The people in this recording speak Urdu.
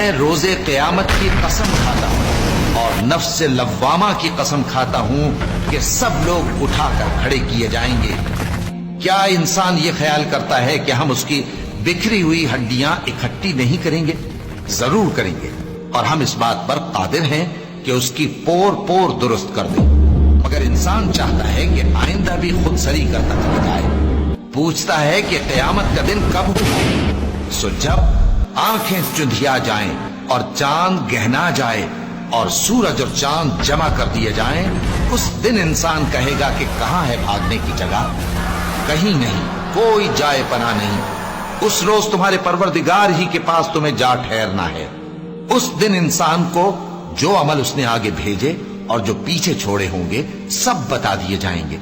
میں روزے قیامت کی قسم کھاتا ہوں اور نفس لوامہ کی قسم کھاتا ہوں کہ سب لوگ اٹھا کر کھڑے کیے جائیں گے۔ کیا انسان یہ خیال کرتا ہے کہ ہم اس کی بکھری ہوئی ہڈیاں اکٹھی نہیں کریں گے؟ ضرور کریں گے، اور ہم اس بات پر قادر ہیں کہ اس کی پور پور درست کر دیں۔ مگر انسان چاہتا ہے کہ آئندہ بھی خود سری کرتا چلا جائے، پوچھتا ہے کہ قیامت کا دن کب ہوگا۔ سو جب آنکھیں چندھیا جائیں اور چاند گہنا جائے اور سورج اور چاند جمع کر دیے جائیں، اس دن انسان کہے گا کہ کہاں ہے بھاگنے کی جگہ؟ کہیں نہیں، کوئی جائے پناہ نہیں۔ اس روز تمہارے پروردگار ہی کے پاس تمہیں جا ٹھہرنا ہے۔ اس دن انسان کو جو عمل اس نے آگے بھیجے اور جو پیچھے چھوڑے ہوں گے سب بتا دیے جائیں گے۔